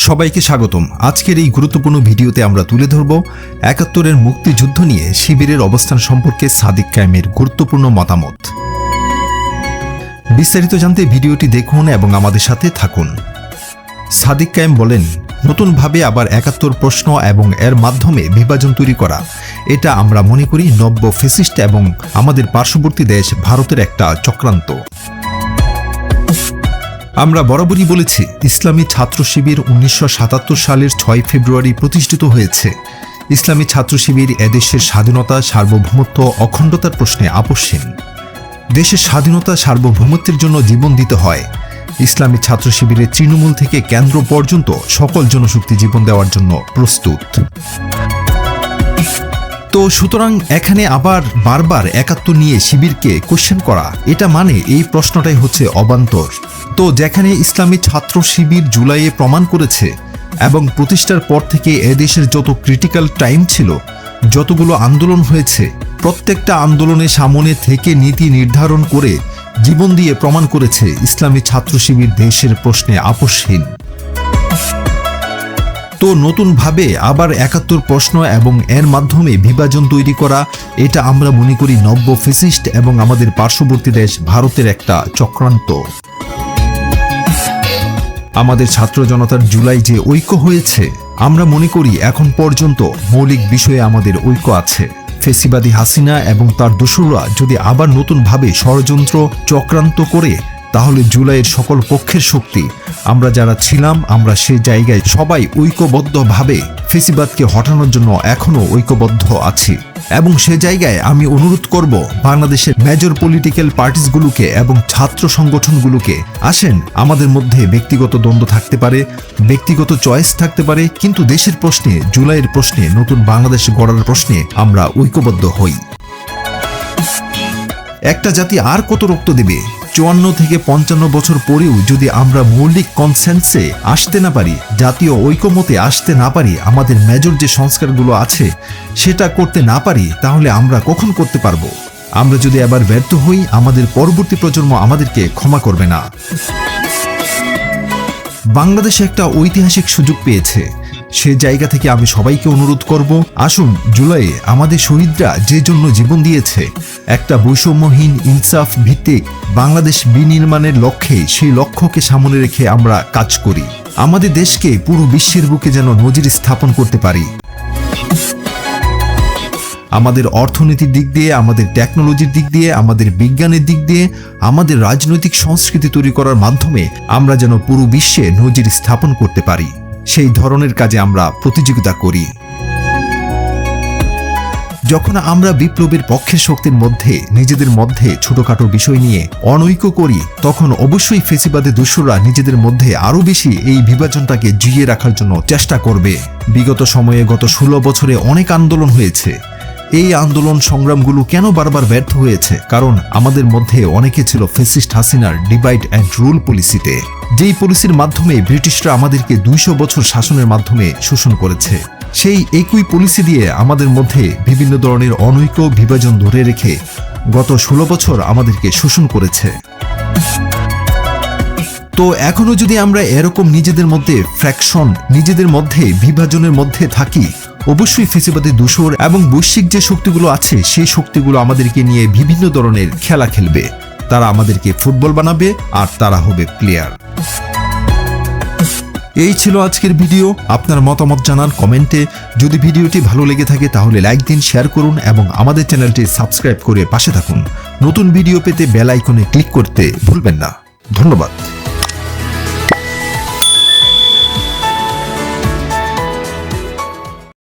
সবাইকে স্বাগতম। আজকের এই গুরুত্বপূর্ণ ভিডিওতে আমরা তুলে ধরব ৭১-এর মুক্তিযুদ্ধ নিয়ে শিবিরের অবস্থান সম্পর্কে সাদিক কায়েমের গুরুত্বপূর্ণ মতামত। বিস্তারিত জানতে ভিডিওটি দেখুন এবং আমাদের সাথে থাকুন। সাদিক কায়েম বলেন, নতুনভাবে আবার ৭১ প্রশ্ন এবং এর মাধ্যমে বিভাজন তৈরি করা, এটা আমরা মনে করি নব্য ফ্যাসিস্ট এবং আমাদের পার্শ্ববর্তী দেশ ভারতের একটা চক্রান্ত। আমরা বরাবরই বলেছি, ইসলামী ছাত্র শিবির ১৯৭৭ সালের ৬ ফেব্রুয়ারি প্রতিষ্ঠিত হয়েছে। ইসলামী ছাত্র শিবির এদেশের স্বাধীনতা, সার্বভৌমত্ব, অখণ্ডতার প্রশ্নে আপোষহীন। দেশের স্বাধীনতা, সার্বভৌমত্বের জন্য জীবন দিতে হয়। ইসলামী ছাত্র শিবিরের তৃণমূল থেকে কেন্দ্র পর্যন্ত সকল জনশক্তি জীবন দেওয়ার জন্য প্রস্তুত। তো সুতরাং এখানে আবার বারবার ৭১ নিয়ে শিবিরকে কোশ্চেন করা, এটা মানে এই প্রশ্নটাই হচ্ছে অবান্তর। তো যেখানে ইসলামী ছাত্র শিবির জুলাইয়ে প্রমাণ করেছে এবং প্রতিষ্ঠার পর থেকে এদেশের যত ক্রিটিক্যাল টাইম ছিল, যতগুলো আন্দোলন হয়েছে, প্রত্যেকটা আন্দোলনের সামনে থেকে নীতি নির্ধারণ করে জীবন দিয়ে প্রমাণ করেছে ইসলামী ছাত্র শিবির দেশের প্রশ্নে আপোষহীন। তো নতুনভাবে আবার ৭১ প্রশ্ন এবং এর মাধ্যমে বিভাজন তৈরি করা, এটা আমরা মনে করি নব্য ফ্যাসিস্ট এবং আমাদের পার্শ্ববর্তী দেশ ভারতের একটা চক্রান্ত। আমাদের ছাত্র জনতার জুলাই যে ঐক্য হয়েছে, আমরা মনে করি এখন পর্যন্ত মৌলিক বিষয়ে আমাদের ঐক্য আছে। ফেসিবাদী হাসিনা এবং তার দোসররা যদি আবার নতুনভাবে ষড়যন্ত্র চক্রান্ত করে, তাহলে জুলাইয়ের সকল পক্ষের শক্তি আমরা যারা ছিলাম, আমরা সেই জায়গায় সবাই ঐক্যবদ্ধভাবে ফেসিবাদকে হটানোর জন্য এখনও ঐক্যবদ্ধ আছি। এবং সে জায়গায় আমি অনুরোধ করব বাংলাদেশের মেজর পলিটিক্যাল পার্টিসগুলোকে এবং ছাত্র সংগঠনগুলোকে, আসেন, আমাদের মধ্যে ব্যক্তিগত দ্বন্দ্ব থাকতে পারে, ব্যক্তিগত চয়েস থাকতে পারে, কিন্তু দেশের প্রশ্নে, জুলাইয়ের প্রশ্নে, নতুন বাংলাদেশ গড়ার প্রশ্নে আমরা ঐক্যবদ্ধ হই। একটা জাতি আর কত রক্ত দেবে? ৫৪ থেকে ৫৫ বছর পরেও যদি আমরা মৌলিক কনসেন্সে আসতে না পারি, জাতীয় ঐক্যমতে আসতে না পারি, আমাদের মেজর যে সংস্কারগুলো আছে সেটা করতে না পারি, তাহলে আমরা কখন করতে পারবো? আমরা যদি এবার ব্যর্থ হই, আমাদের পরবর্তী প্রজন্ম আমাদেরকে ক্ষমা করবে না। বাংলাদেশ একটা ঐতিহাসিক সুযোগ পেয়েছে। সে জায়গা থেকে আমি সবাইকে অনুরোধ করব, আসুন জুলাইয়ে আমাদের শহীদরা যে জন্য জীবন দিয়েছে, একটা বৈষম্যহীন ইনসাফ ভিত্তিক বাংলাদেশ বিনির্মাণের লক্ষ্যে, সেই লক্ষ্যকে সামনে রেখে আমরা কাজ করি। আমাদের দেশকে পুরো বিশ্বের বুকে যেন নজির স্থাপন করতে পারি। আমাদের অর্থনীতির দিক দিয়ে, আমাদের টেকনোলজির দিক দিয়ে, আমাদের বিজ্ঞানের দিক দিয়ে, আমাদের রাজনৈতিক সংস্কৃতি তৈরি করার মাধ্যমে আমরা যেন পুরো বিশ্বে নজির স্থাপন করতে পারি, সেই ধরনের কাজে আমরা প্রতিযোগিতা করি। যখন আমরা বিপ্লবের পক্ষের শক্তির মধ্যে নিজেদের মধ্যে ছোটখাটো বিষয় নিয়ে অনৈক্য করি, তখন অবশ্যই ফেসিবাদী দোসররা নিজেদের মধ্যে আরও বেশি এই বিভাজনটাকে জিইয়ে রাখার জন্য চেষ্টা করবে। বিগত সময়ে গত ১৬ বছরে অনেক আন্দোলন হয়েছে। এই আন্দোলন সংগ্রামগুলো কেন বারবার ব্যর্থ হয়েছে? কারণ আমাদের মধ্যে অনেকে ছিল ফ্যাসিস্ট হাসিনার ডিভাইড অ্যান্ড রুল পলিসিতে, যেই পলিসির মাধ্যমে ব্রিটিশরা আমাদেরকে ২০০ বছর শাসনের মাধ্যমে শোষণ করেছে। সেই একই পলিসি দিয়ে আমাদের মধ্যে বিভিন্ন ধরনের অনৈক্য, বিভাজন ধরে রেখে গত ১৬ বছর আমাদেরকে শোষণ করেছে। তো এখনো যদি আমরা এরকম নিজেদের মধ্যে ফ্র্যাকশন, নিজেদের মধ্যে বিভাজনের মধ্যে থাকি, অবশ্যই ফেসিবাদী দোসর এবং বৈশ্বিক যে শক্তিগুলো আছে, সেই শক্তিগুলো আমাদেরকে নিয়ে বিভিন্ন ধরনের খেলা খেলবে। তারা আমাদেরকে ফুটবল বানাবে আর তারা হবে প্লেয়ার। এই ছিল আজকের ভিডিও। আপনার মতামত জানান কমেন্টে। যদি ভিডিওটি ভালো লেগে থাকে তাহলে লাইক দিন, শেয়ার করুন এবং আমাদের চ্যানেলটি সাবস্ক্রাইব করে পাশে থাকুন। নতুন ভিডিও পেতে বেল আইকনে ক্লিক করতে ভুলবেন না। ধন্যবাদ।